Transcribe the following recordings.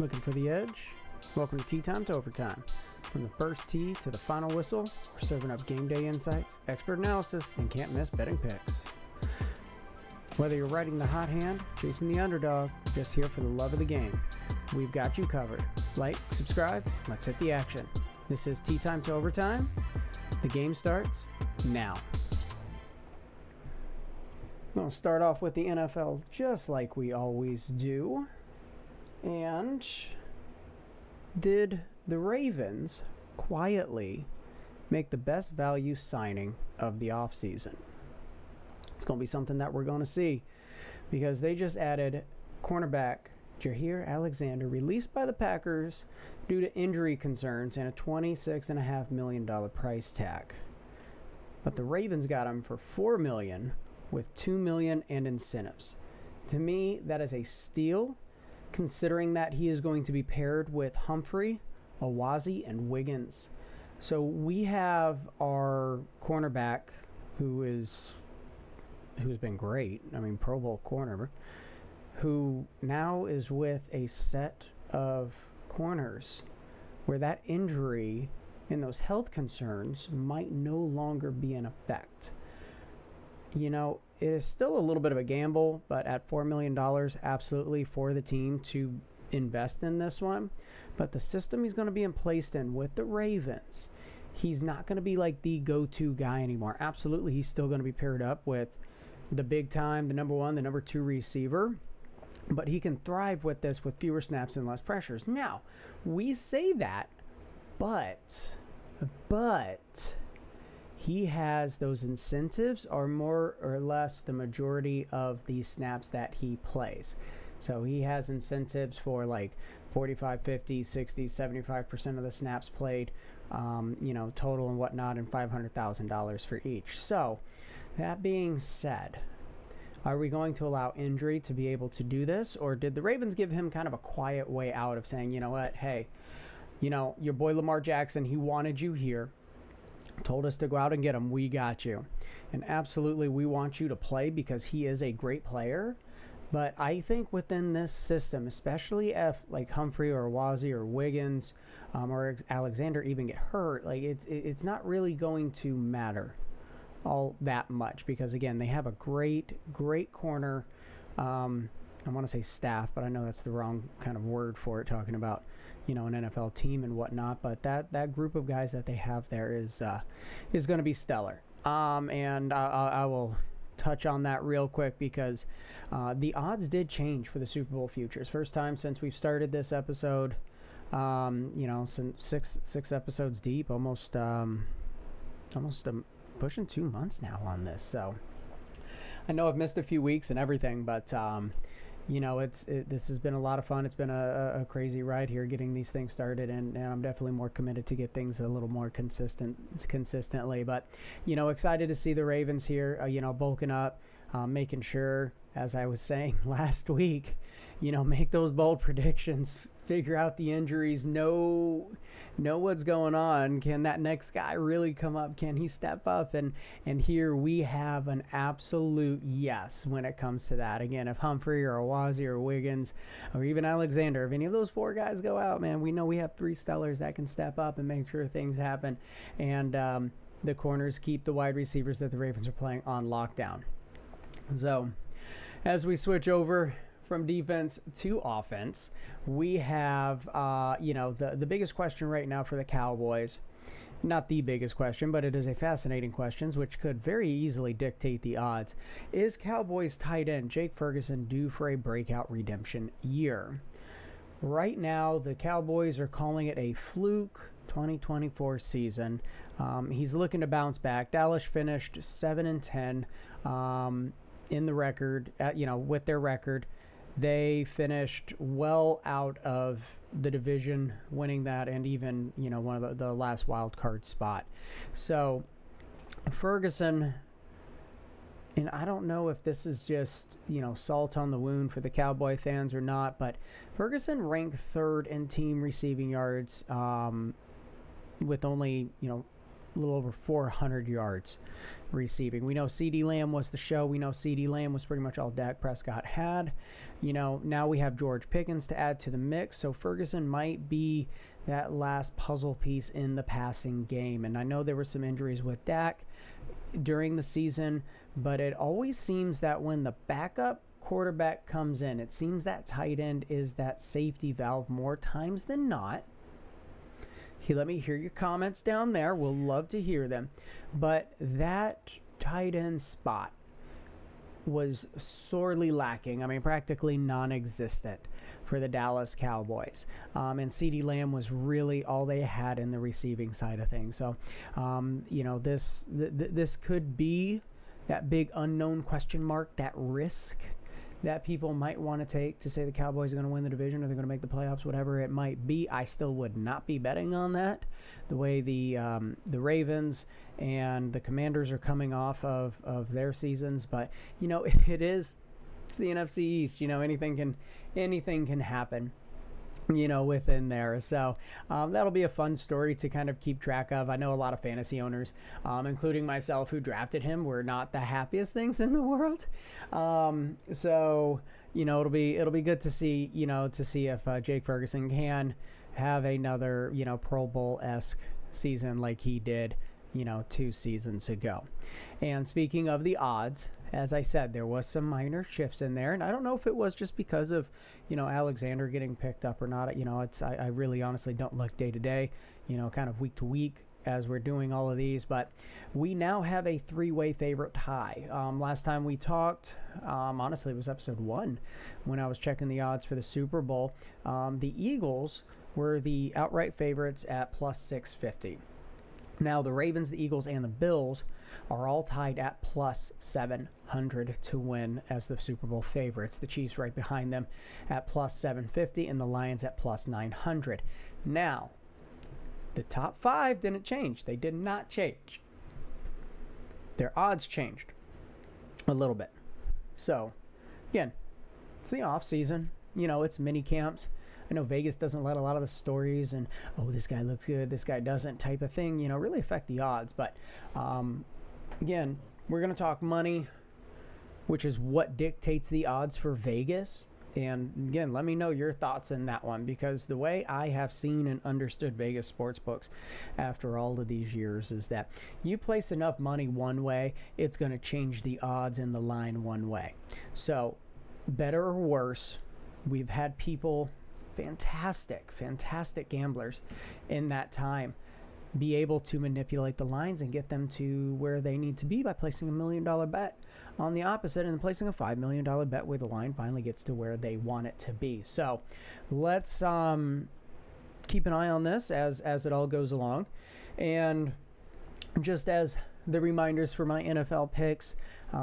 Looking for the edge? Welcome to Tee Time to Overtime. From the first tee to the final whistle, we're serving up game day insights, expert analysis, and can't miss betting picks. Whether you're riding the hot hand, chasing the underdog, or just here for the love of the game, we've got you covered. Like, subscribe, let's hit the action. This is Tee Time to Overtime. The game starts now. I'm going to start off with the NFL just like we always do. And did the Ravens quietly make the best value signing of the offseason? It's going to be something that we're going to see because they just added cornerback Jaire Alexander, released by the Packers due to injury concerns and a $26.5 million price tag. But the Ravens got him for $4 million with $2 million in incentives. To me, that is a steal, considering that he is going to be paired with Humphrey, Owazi, and Wiggins. So we have our cornerback who's been great. I mean, Pro Bowl corner, who now is with a set of corners where that injury and those health concerns might no longer be in effect. You know, it is still a little bit of a gamble, but at $4 million, absolutely for the team to invest in this one. But the system he's going to be placed in with the Ravens, he's not going to be like the go-to guy anymore. Absolutely, he's still going to be paired up with the big time, the number one, the number two receiver. But he can thrive with this with fewer snaps and less pressures. Now, we say that, but he has those incentives are more or less the majority of the snaps that he plays. So he has incentives for like 45, 50, 60, 75% of the snaps played, total and whatnot, and $500,000 for each. So that being said, are we going to allow injury to be able to do this? Or did the Ravens give him kind of a quiet way out of saying, you know what, hey, your boy Lamar Jackson, he wanted you here. Told us to go out and get him. We got you. And absolutely, we want you to play because he is a great player. But I think within this system, especially if like Humphrey or Owazi or Wiggins or Alexander even get hurt, like it's not really going to matter all that much because, again, they have a great corner. I want to say staff, but I know that's the wrong kind of word for it, talking about, an NFL team and whatnot. But that group of guys that they have there is going to be stellar. And I will touch on that real quick because the odds did change for the Super Bowl futures. First time since we've started this episode, since six episodes deep, almost pushing 2 months now on this. So I know I've missed a few weeks and everything, but this has been a lot of fun. It's been a crazy ride here getting these things started, and I'm definitely more committed to get things a little more consistently. But, excited to see the Ravens here, bulking up, making sure, as I was saying last week, make those bold predictions, figure out the injuries, know what's going on. Can that next guy really come up? Can he step up? And here we have an absolute yes when it comes to that. Again, if Humphrey or Owazi or Wiggins or even Alexander, if any of those four guys go out, man, we know we have three stellars that can step up and make sure things happen. And the corners keep the wide receivers that the Ravens are playing on lockdown. So as we switch over from defense to offense, we have, the biggest question right now for the Cowboys. Not the biggest question, but it is a fascinating question, which could very easily dictate the odds. Is Cowboys tight end Jake Ferguson due for a breakout redemption year? Right now, the Cowboys are calling it a fluke 2024 season. He's looking to bounce back. Dallas finished 7-10 in the record, with their record. They finished well out of the division, winning that, and even, one of the last wild card spot. So Ferguson, and I don't know if this is just, salt on the wound for the Cowboy fans or not, but Ferguson ranked third in team receiving yards with only, a little over 400 yards receiving. We know CeeDee Lamb was the show. We know CeeDee Lamb was pretty much all Dak Prescott had. Now we have George Pickens to add to the mix, so Ferguson might be that last puzzle piece in the passing game. And I know there were some injuries with Dak during the season, but it always seems that when the backup quarterback comes in, it seems that tight end is that safety valve more times than not. Let me hear your comments down there. We'll love to hear them. But that tight end spot was sorely lacking. I mean, practically non-existent for the Dallas Cowboys. And CeeDee Lamb was really all they had in the receiving side of things. So, this could be that big unknown question mark, that risk that people might want to take to say the Cowboys are going to win the division or they're going to make the playoffs, whatever it might be. I still would not be betting on that. The way the Ravens and the Commanders are coming off of their seasons, but it's the NFC East. Anything can happen. Within there. So that'll be a fun story to kind of keep track of. I know a lot of fantasy owners, including myself, who drafted him, were not the happiest things in the world. So it'll be good to see if Jake Ferguson can have another Pro Bowl-esque season like he did 2 seasons ago. And speaking of the odds, as I said, there was some minor shifts in there, and I don't know if it was just because of Alexander getting picked up or not. I really honestly don't look day to day, kind of week to week as we're doing all of these, but we now have a 3-way favorite tie. Last time we talked, honestly, it was episode 1 when I was checking the odds for the Super Bowl. The Eagles were the outright favorites at plus 650. Now, the Ravens, the Eagles, and the Bills are all tied at plus 700 to win as the Super Bowl favorites. The Chiefs right behind them at plus 750 and the Lions at plus 900. Now, the top 5 didn't change. They did not change. Their odds changed a little bit. So, again, it's the off season. It's mini camps. I know Vegas doesn't let a lot of the stories and, this guy looks good, this guy doesn't type of thing, really affect the odds. But, again, we're going to talk money, which is what dictates the odds for Vegas. And, again, let me know your thoughts in that one, because the way I have seen and understood Vegas sportsbooks after all of these years is that you place enough money one way, it's going to change the odds and the line one way. So, better or worse, we've had people... fantastic gamblers in that time be able to manipulate the lines and get them to where they need to be by placing $1 million bet on the opposite and placing a $5 million bet where the line finally gets to where they want it to be. So let's keep an eye on this as it all goes along. And just as the reminders for my NFL picks,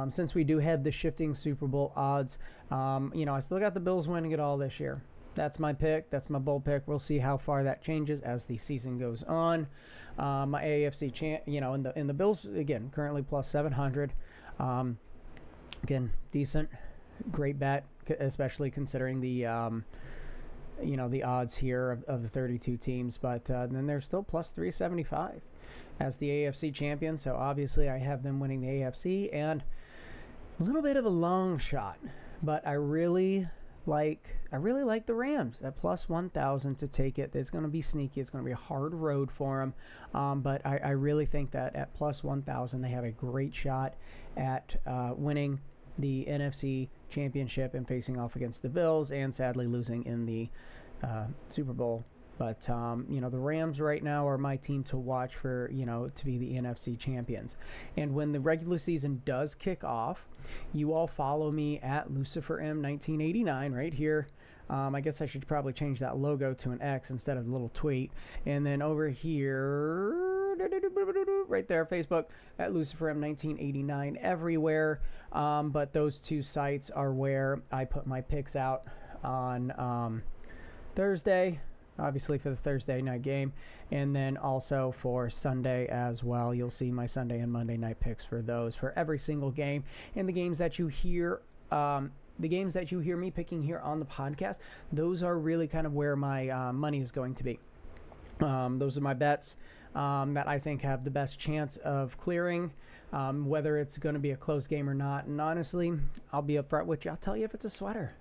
since we do have the shifting Super Bowl odds, I still got the Bills winning it all this year. That's my pick. That's my bold pick. We'll see how far that changes as the season goes on. My AFC in the Bills, again, currently plus 700. Again, decent, great bet, especially considering the the odds here of the 32 teams. But then they're still plus 375 as the AFC champion. So obviously I have them winning the AFC, and a little bit of a long shot, but I really like the Rams at plus 1,000 to take it. It's going to be sneaky. It's going to be a hard road for them. But I really think that at plus 1,000, they have a great shot at winning the NFC Championship and facing off against the Bills, and sadly losing in the Super Bowl. But, the Rams right now are my team to watch for, to be the NFC champions. And when the regular season does kick off, you all follow me at LuciferM1989 right here. I guess I should probably change that logo to an X instead of a little tweet. And then over here, right there, Facebook at LuciferM1989 everywhere. But those 2 sites are where I put my picks out on Thursday. Obviously for the Thursday night game, and then also for Sunday as well. You'll see my Sunday and Monday night picks for those for every single game. And the games that you hear me picking here on the podcast, those are really kind of where my money is going to be. Those are my bets. that I think have the best chance of clearing, whether it's going to be a close game or not. And honestly, I'll be upfront with you. I'll tell you if it's a sweater.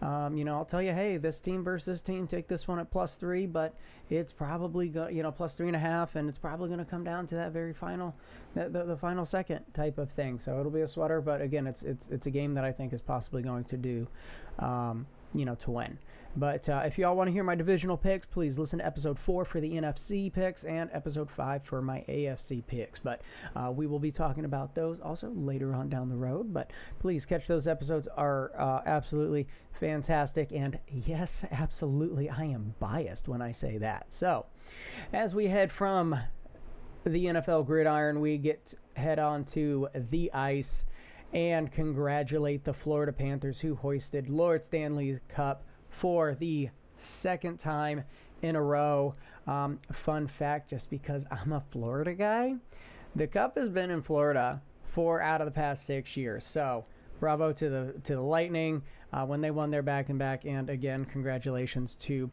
I'll tell you, hey, this team versus this team, take this one at +3, but it's probably +3.5, and it's probably going to come down to that very final, the final second type of thing. So it'll be a sweater, but again, it's a game that I think is possibly going to do, to win. But if y'all want to hear my divisional picks, please listen to episode 4 for the NFC picks and episode 5 for my AFC picks. But we will be talking about those also later on down the road. But please catch those episodes, are absolutely fantastic. And yes, absolutely, I am biased when I say that. So as we head from the NFL gridiron, we head on to the ice and congratulate the Florida Panthers, who hoisted Lord Stanley Cup for the second time in a row. Fun fact, just because I'm a Florida guy, the Cup has been in Florida 4 out of the past 6 years. So bravo to the Lightning when they won their back-and-back. And again, congratulations to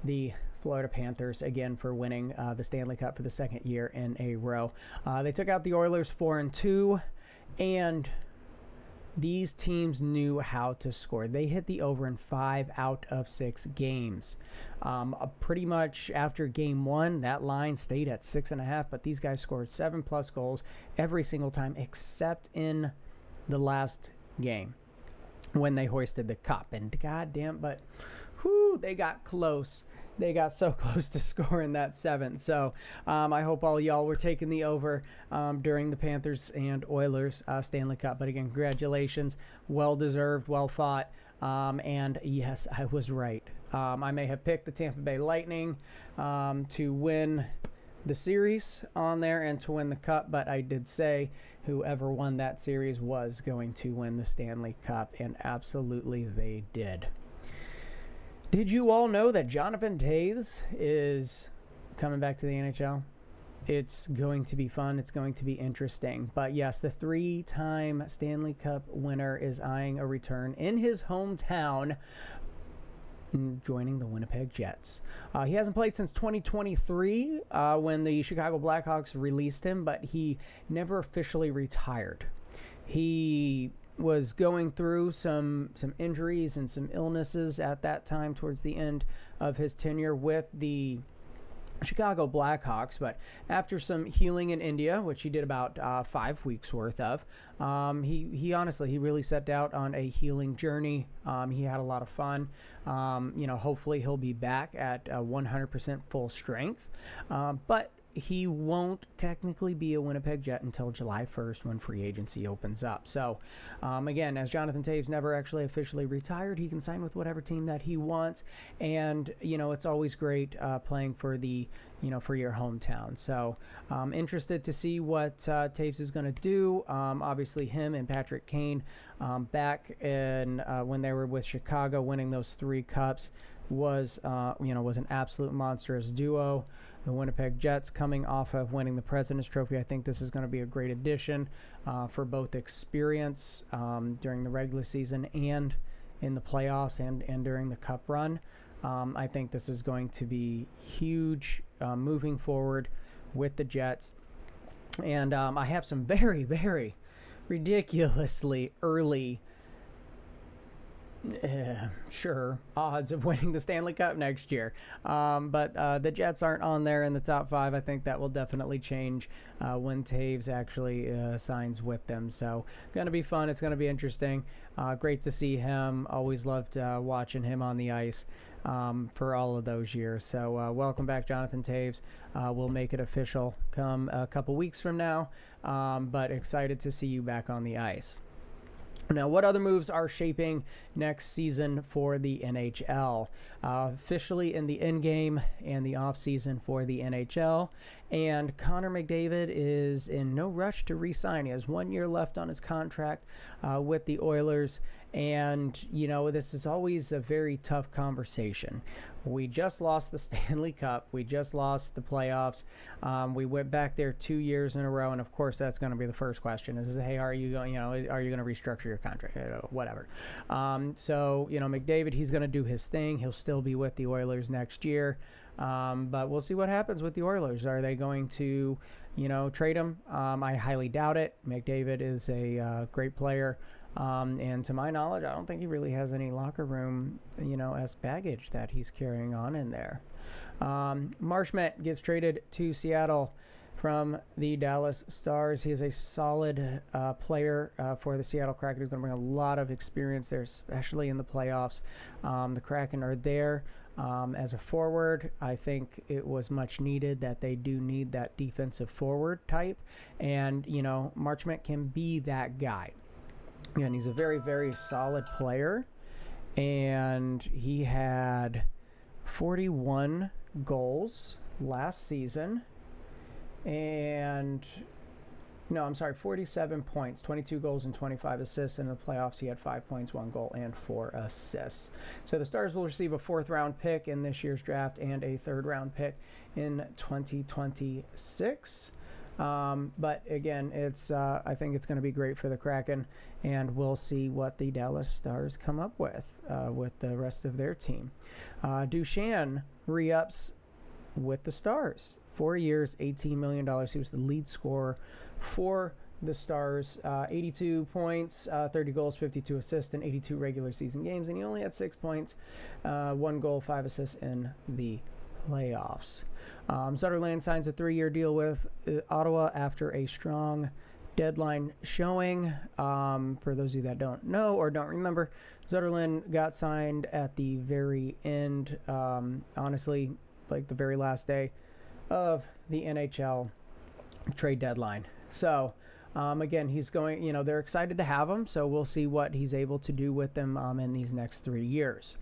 the Florida Panthers again for winning the Stanley Cup for the second year in a row. They took out the Oilers 4-2, and these teams knew how to score. They hit the over in 5 out of 6 games. Pretty much after game 1, that line stayed at 6.5, but these guys scored 7+ goals every single time except in the last game when they hoisted the cup. And goddamn, but they got close. They got so close to scoring that 7th. So I hope all y'all were taking the over during the Panthers and Oilers Stanley Cup. But again, congratulations. Well-deserved, well-fought. And yes, I was right. I may have picked the Tampa Bay Lightning to win the series on there and to win the Cup. But I did say whoever won that series was going to win the Stanley Cup. And absolutely they did. Did you all know that Jonathan Toews is coming back to the NHL? It's going to be fun. It's going to be interesting. But yes, the 3-time Stanley Cup winner is eyeing a return in his hometown, joining the Winnipeg Jets. He hasn't played since 2023 when the Chicago Blackhawks released him, but he never officially retired. He was going through some injuries and some illnesses at that time towards the end of his tenure with the Chicago Blackhawks, but after some healing in India, which he did about 5 weeks worth of, he honestly really set out on a healing journey. He had a lot of fun. Hopefully he'll be back at 100% full strength, but he won't technically be a Winnipeg Jet until July 1st when free agency opens up. So, again, as Jonathan Toews never actually officially retired, he can sign with whatever team that he wants. And, it's always great playing for for your hometown. So, interested to see what Toews is going to do. Obviously, him and Patrick Kane back in when they were with Chicago winning those 3 cups was an absolute monstrous duo. The Winnipeg Jets coming off of winning the President's Trophy. I think this is going to be a great addition for both experience during the regular season and in the playoffs and during the Cup run. I think this is going to be huge moving forward with the Jets. And I have some very, very ridiculously early odds of winning the Stanley Cup next year. But the Jets aren't on there in the top 5. I think that will definitely change when Toews actually signs with them. So going to be fun. It's going to be interesting. Great to see him. Always loved watching him on the ice for all of those years. So welcome back, Jonathan Toews. We'll make it official come a couple weeks from now. But excited to see you back on the ice. Now, what other moves are shaping next season for the NHL? Officially in the in-game and the off-season for the NHL. And Connor McDavid is in no rush to re-sign. He has 1 year left on his contract with the Oilers. And, this is always a very tough conversation. We just lost the Stanley Cup. We just lost the playoffs. We went back there 2 years in a row, and of course, that's going to be the first question: is, hey, are you going? Are you going to restructure your contract? Whatever. So, McDavid, he's going to do his thing. He'll still be with the Oilers next year. But we'll see what happens with the Oilers. Are they going to, trade him? I highly doubt it. McDavid is a great player. And to my knowledge, I don't think he really has any locker room, as baggage that he's carrying on in there. Marchment gets traded to Seattle from the Dallas Stars. He is a solid player for the Seattle Kraken. He's going to bring a lot of experience there, especially in the playoffs. The Kraken are there as a forward. I think it was much needed that they do need that defensive forward type. And, Marchment can be that guy. And he's a very, very solid player. And he had 41 goals last season. 47 points, 22 goals and 25 assists. In the playoffs, he had 5 points, 1 goal, and 4 assists. So the Stars will receive a 4th-round pick in this year's draft and a 3rd-round pick in 2026. But again, I think it's going to be great for the Kraken, and we'll see what the Dallas Stars come up with the rest of their team. Duchesne re-ups with the Stars. 4 years, $18 million. He was the lead scorer for the Stars. 82 points, 30 goals, 52 assists in 82 regular season games, and he only had 6 points, 1 goal, 5 assists in the playoffs. Sutherland signs a 3-year deal with Ottawa after a strong deadline showing. For those of you that don't know or don't remember, Sutherland got signed at the very end, honestly, like the very last day of the NHL trade deadline. So again, he's going, they're excited to have him, so we'll see what he's able to do with them in these next 3 years.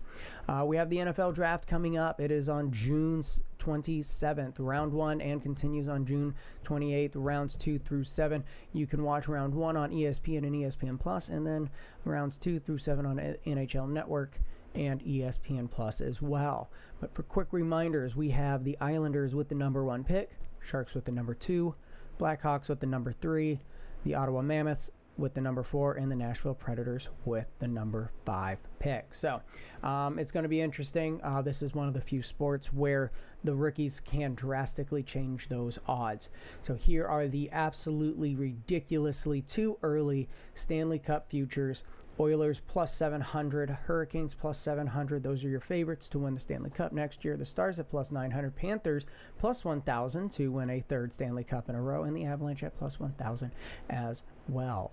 We have the NFL draft coming up. It is on June 27th, round 1, and continues on June 28th, rounds 2 through 7. You can watch round 1 on ESPN and ESPN Plus, and then rounds 2 through 7 on NHL Network and ESPN Plus as well. But for quick reminders, we have the Islanders with the number 1 pick, Sharks with the number 2, Blackhawks with the number 3, the Ottawa Mammoths with the number 4, and the Nashville Predators with the number 5 pick. So it's going to be interesting. This is one of the few sports where the rookies can drastically change those odds. So here are the absolutely ridiculously too early Stanley Cup futures. Oilers plus 700, Hurricanes plus 700. Those are your favorites to win the Stanley Cup next year. The Stars at plus 900, Panthers plus 1,000 to win a 3rd Stanley Cup in a row, and the Avalanche at plus 1,000 as well.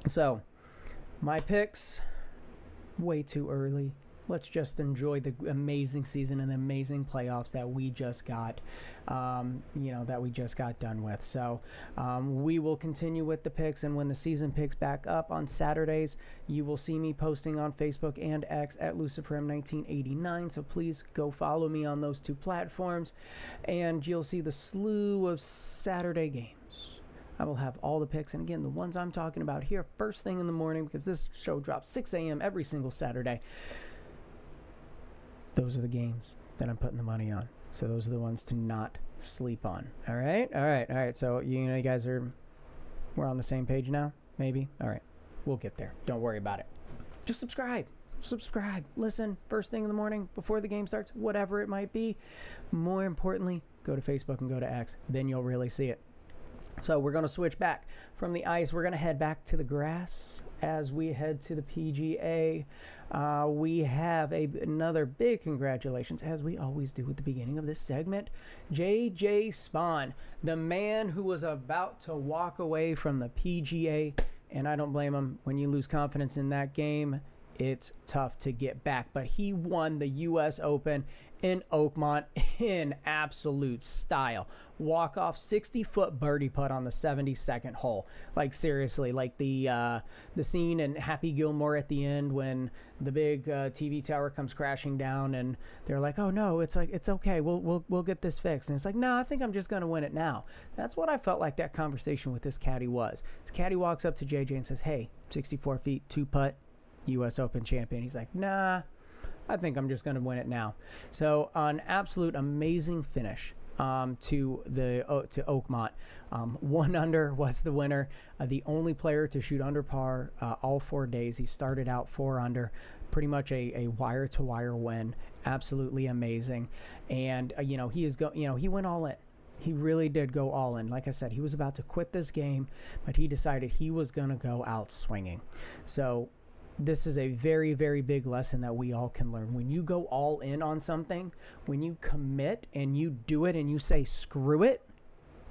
So, my picks, way too early. Let's just enjoy the amazing season and the amazing playoffs that we just got, that we just got done with. So we will continue with the picks, and when the season picks back up on Saturdays, you will see me posting on Facebook and X at Luciferm1989. So please go follow me on those 2 platforms, and you'll see the slew of Saturday games. I will have all the picks, and again, the ones I'm talking about here first thing in the morning, because this show drops 6 a.m. every single Saturday. Those are the games that I'm putting the money on. So those are the ones to not sleep on. All right. So you guys we're on the same page now, maybe? All right. We'll get there. Don't worry about it. Just subscribe. Listen, first thing in the morning, before the game starts, whatever it might be. More importantly, go to Facebook and go to X. Then you'll really see it. So we're going to switch back from the ice. We're going to head back to the grass as we head to the PGA. We have another big congratulations, as we always do at the beginning of this segment. JJ Spaun, the man who was about to walk away from the PGA, and I don't blame him. When you lose confidence in that game, it's tough to get back. But he won the U.S. Open in Oakmont in absolute style. Walk-off 60-foot birdie putt on the 72nd hole. Like, seriously, like the scene in Happy Gilmore at the end when the big TV tower comes crashing down, and they're like, oh, no, it's okay. We'll get this fixed. And it's like, no, I think I'm just going to win it now. That's what I felt like that conversation with this caddy was. This caddy walks up to JJ and says, hey, 64 feet, 2-putt, U.S. Open champion. He's like, nah, I think I'm just going to win it now. So an absolute amazing finish to Oakmont. 1 under was the winner. The only player to shoot under par all 4 days. He started out 4 under, pretty much a wire-to-wire win. Absolutely amazing. And, he went all in. He really did go all in. Like I said, he was about to quit this game, but he decided he was going to go out swinging. So this is a very, very big lesson that we all can learn. When you go all in on something, when you commit and you do it and you say, screw it,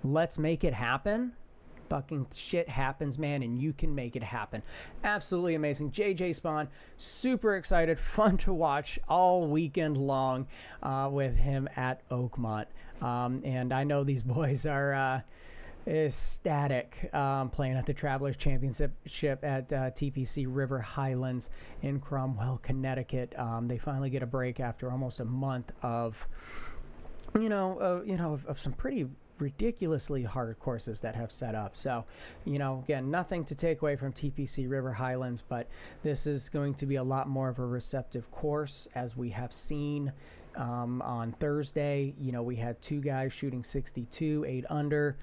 let's make it happen, fucking shit happens, man, and you can make it happen. Absolutely amazing. JJ Spaun, super excited, fun to watch all weekend long with him at Oakmont. And I know these boys are ecstatic playing at the Travelers Championship at TPC River Highlands in Cromwell, Connecticut. They finally get a break after almost a month of some pretty ridiculously hard courses that have set up. So, again, nothing to take away from TPC River Highlands, but this is going to be a lot more of a receptive course, as we have seen on Thursday. We had two guys shooting 62, 8 under,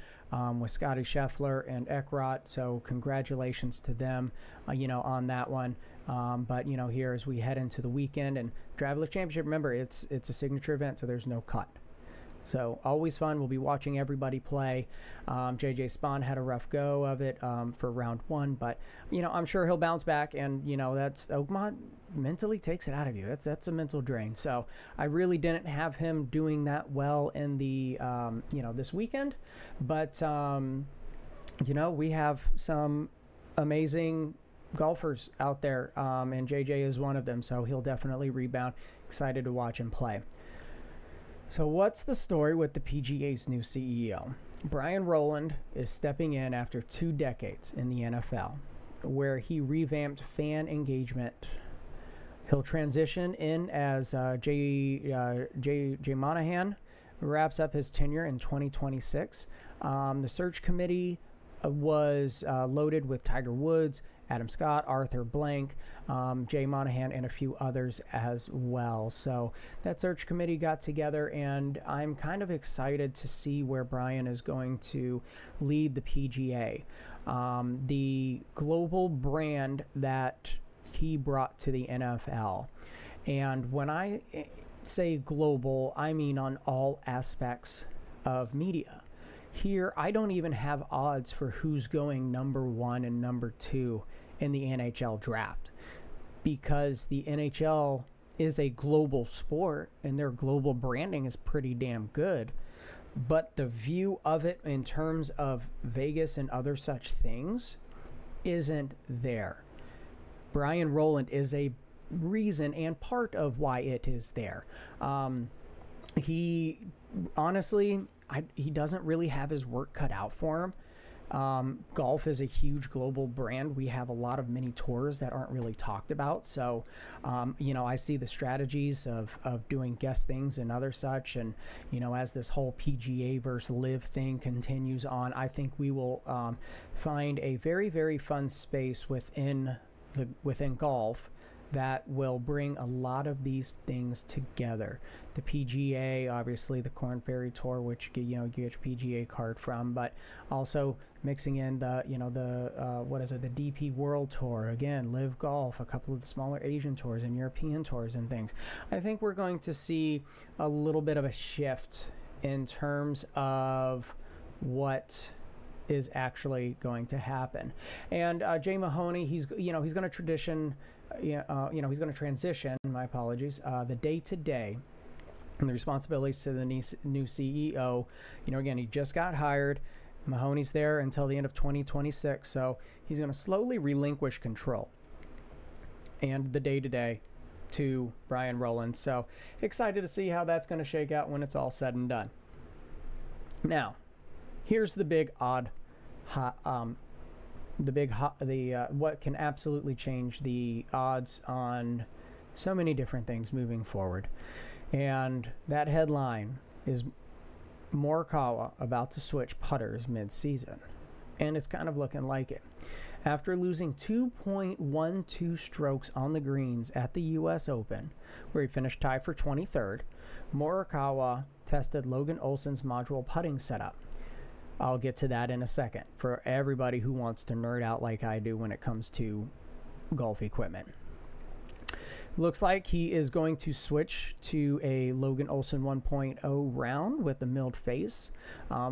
with Scotty Scheffler and Eckroth. So congratulations to them, on that one. But here as we head into the weekend and Travelers Championship, remember it's a signature event, so there's no cut. So always fun. We'll be watching everybody play. JJ Spaun had a rough go of it for round one, but I'm sure he'll bounce back. And that's Oakmont mentally takes it out of you. That's a mental drain. So I really didn't have him doing that well in the this weekend, but we have some amazing golfers out there, and JJ is one of them. So he'll definitely rebound. Excited to watch him play. So what's the story with the PGA's new CEO? Brian Rowland is stepping in after 2 decades in the NFL, where he revamped fan engagement. He'll transition in as Jay Monahan wraps up his tenure in 2026. The search committee was loaded with Tiger Woods, Adam Scott, Arthur Blank, Jay Monahan, and a few others as well. So that search committee got together, and I'm kind of excited to see where Brian is going to lead the PGA. The global brand that he brought to the NFL. And when I say global, I mean on all aspects of media. Here, I don't even have odds for who's going number 1 and number 2 in the NHL draft, because the NHL is a global sport and their global branding is pretty damn good. But the view of it in terms of Vegas and other such things isn't there. Brian Rowland is a reason and part of why it is there. He honestly, he doesn't really have his work cut out for him. Golf is a huge global brand. We have a lot of mini tours that aren't really talked about. So, I see the strategies of doing guest things and other such. And, as this whole PGA versus Live thing continues on, I think we will find a very, very fun space within golf that will bring a lot of these things together. The PGA, obviously the Korn Ferry Tour, which you get your PGA card from, but also mixing in the DP World Tour, again, Live Golf, a couple of the smaller Asian tours and European tours and things. I think we're going to see a little bit of a shift in terms of what is actually going to happen. And Jay Mahoney, he's going to transition. My apologies. The day-to-day and the responsibilities to the new CEO. Again, he just got hired. Mahoney's there until the end of 2026, so he's going to slowly relinquish control and the day-to-day to Brian Rowland. So excited to see how that's going to shake out when it's all said and done. Now, here's the big what can absolutely change the odds on so many different things moving forward. And that headline is Morikawa about to switch putters mid-season. And it's kind of looking like it. After losing 2.12 strokes on the greens at the U.S. Open, where he finished tied for 23rd, Morikawa tested Logan Olson's module putting setup. I'll get to that in a second for everybody who wants to nerd out like I do when it comes to golf equipment. Looks like he is going to switch to a Logan Olson 1.0 round with the milled face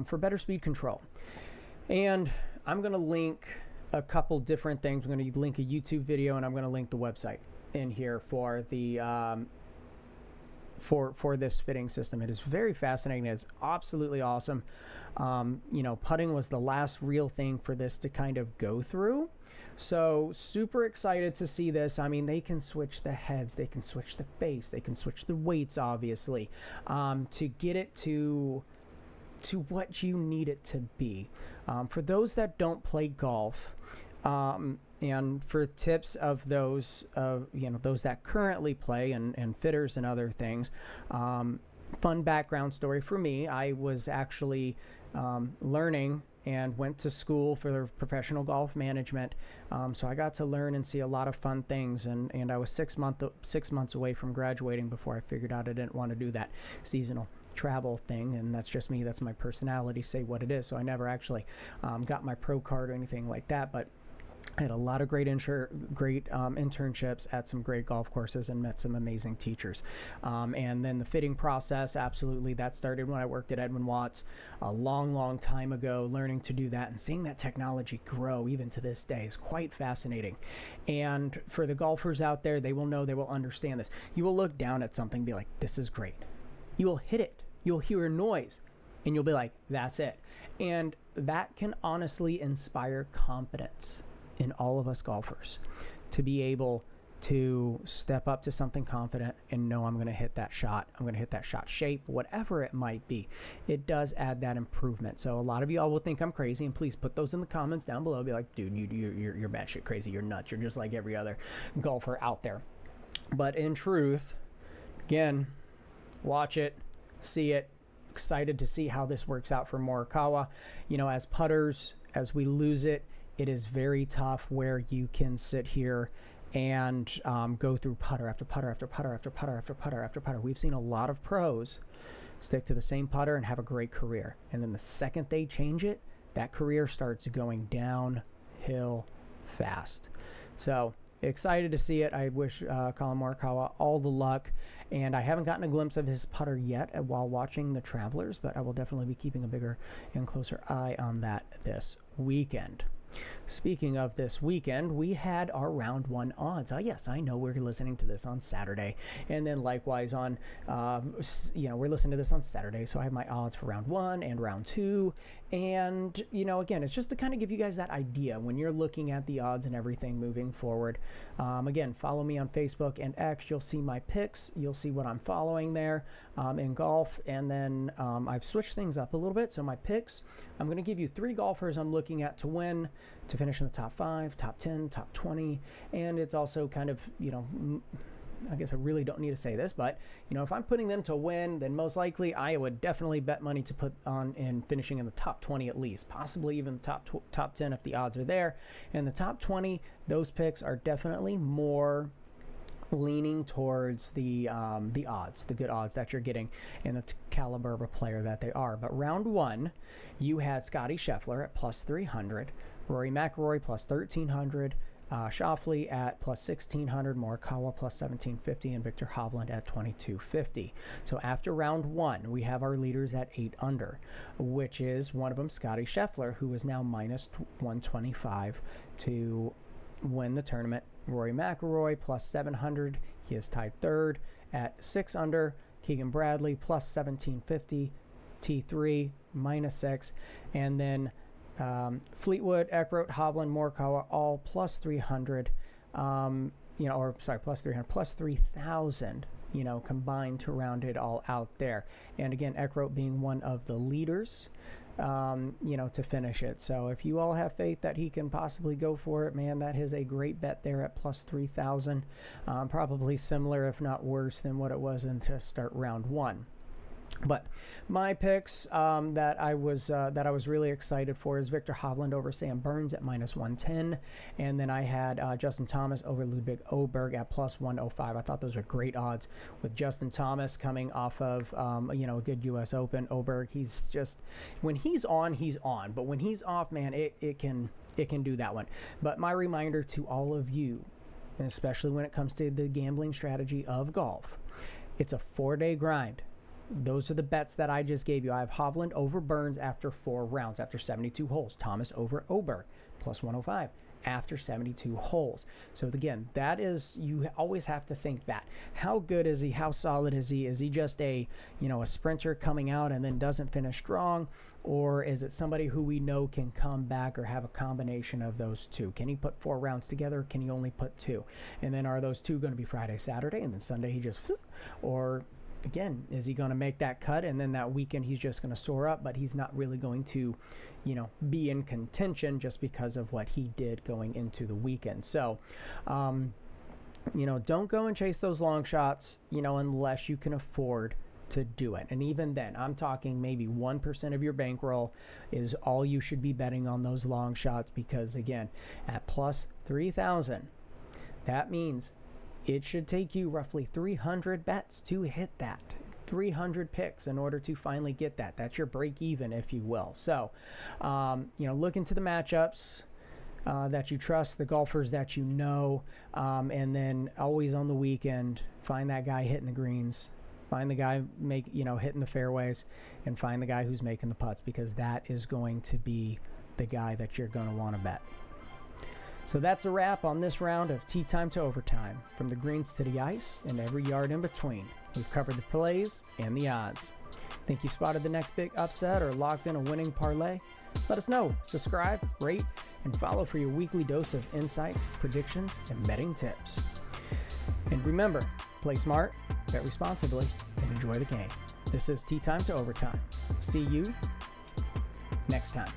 for better speed control. And I'm going to link a couple different things. I'm going to link a YouTube video, and I'm going to link the website in here for the for this fitting system. It is very fascinating. It's absolutely awesome. Putting was the last real thing for this to kind of go through. So super excited to see this. I mean, they can switch the heads, they can switch the face, they can switch the weights, obviously, to get it to what you need it to be. For those that don't play golf, and for tips of those those that currently play and fitters and other things, fun background story for me. I was actually learning and went to school for professional golf management, so I got to learn and see a lot of fun things, and I was 6 months away from graduating before I figured out I didn't want to do that seasonal travel thing. And that's just me, that's my personality, say what it is. So I never actually got my pro card or anything like that, but I had a lot of great internships at some great golf courses and met some amazing teachers. And then the fitting process, absolutely, that started when I worked at Edwin Watts a long time ago. Learning to do that and seeing that technology grow even to this day is quite fascinating. And for the golfers out there, they will know, they will understand this. You will look down at something and be like, this is great. You will hit it. You'll hear a noise and you'll be like, that's it. And that can honestly inspire confidence in all of us golfers, to be able to step up to something confident and know I'm going to hit that shot. I'm going to hit that shot shape, whatever it might be. It does add that improvement. So a lot of y'all will think I'm crazy, and please put those in the comments down below. Be like, dude, you're batshit crazy. You're nuts. You're just like every other golfer out there. But in truth, again, watch it, see it. Excited to see how this works out for Morikawa. As putters, as we lose it, it is very tough where you can sit here and go through putter after putter after putter after putter after putter after putter. We've seen a lot of pros stick to the same putter and have a great career. And then the second they change it, that career starts going downhill fast. So excited to see it. I wish Collin Morikawa all the luck. And I haven't gotten a glimpse of his putter yet while watching the Travelers, but I will definitely be keeping a bigger and closer eye on that this weekend. Speaking of this weekend, we had our round one odds. Yes, I know we're listening to this on Saturday, and then likewise on, we're listening to this on Saturday, so I have my odds for round one and round two. And, again, it's just to kind of give you guys that idea when you're looking at the odds and everything moving forward. Again, follow me on Facebook and X. You'll see my picks. You'll see what I'm following there in golf. And then I've switched things up a little bit. So my picks, I'm going to give you 3 golfers I'm looking at to win, to finish in the top 5, top 10, top 20. And it's also kind of, I guess I really don't need to say this, but if I'm putting them to win, then most likely I would definitely bet money to put on in finishing in the top 20 at least, possibly even the top 10 if the odds are there. And the top 20, those picks are definitely more leaning towards the odds, the good odds that you're getting and the caliber of a player that they are. But round one, you had Scotty Scheffler at plus 300, Rory McIlroy plus 1,300, Schauffele at plus 1,600, Morikawa plus 1,750, and Victor Hovland at 2,250. So after round one, we have our leaders at 8 under, which is one of them, Scotty Scheffler, who is now minus 125 to win the tournament. Rory McIlroy plus 700. He is tied third at 6 under. Keegan Bradley plus 1,750. T3 minus 6. And then Fleetwood, Eckroat, Hovland, Morikawa, all plus 300, plus 300, plus 3,000, combined to round it all out there. And again, Eckroat being one of the leaders, to finish it. So if you all have faith that he can possibly go for it, man, that is a great bet there at plus 3,000. Probably similar, if not worse, than what it was to start round one. But my picks that I was really excited for is Victor Hovland over Sam Burns at minus 110, and then I had Justin Thomas over Ludwig Åberg at plus 105. I thought those were great odds with Justin Thomas coming off of a good U.S. Open. Åberg, he's just, when he's on, but when he's off, man, it can do that one. But my reminder to all of you and especially when it comes to the gambling strategy of golf, it's a 4-day grind. Those are the bets that I just gave you. I have Hovland over Burns after 4 rounds, after 72 holes. Thomas over Oberg, plus 105, after 72 holes. So again, that is, you always have to think that. How good is he? How solid is he? Is he just a sprinter coming out and then doesn't finish strong? Or is it somebody who we know can come back or have a combination of those two? Can he put 4 rounds together? Can he only put 2? And then are those 2 going to be Friday, Saturday, and then Sunday he just, or again, is he going to make that cut and then that weekend he's just going to soar up, but he's not really going to, be in contention just because of what he did going into the weekend. So, don't go and chase those long shots, unless you can afford to do it. And even then, I'm talking maybe 1% of your bankroll is all you should be betting on those long shots, because again, at plus 3,000, that means it should take you roughly 300 bets to hit that. 300 picks in order to finally get that. That's your break even, if you will. So, look into the matchups that you trust, the golfers that you know, and then always on the weekend, find that guy hitting the greens. Find the guy hitting the fairways, and find the guy who's making the putts, because that is going to be the guy that you're going to want to bet. So that's a wrap on this round of Tee Time to Overtime. From the greens to the ice and every yard in between, we've covered the plays and the odds. Think you've spotted the next big upset or locked in a winning parlay? Let us know. Subscribe, rate, and follow for your weekly dose of insights, predictions, and betting tips. And remember, play smart, bet responsibly, and enjoy the game. This is Tee Time to Overtime. See you next time.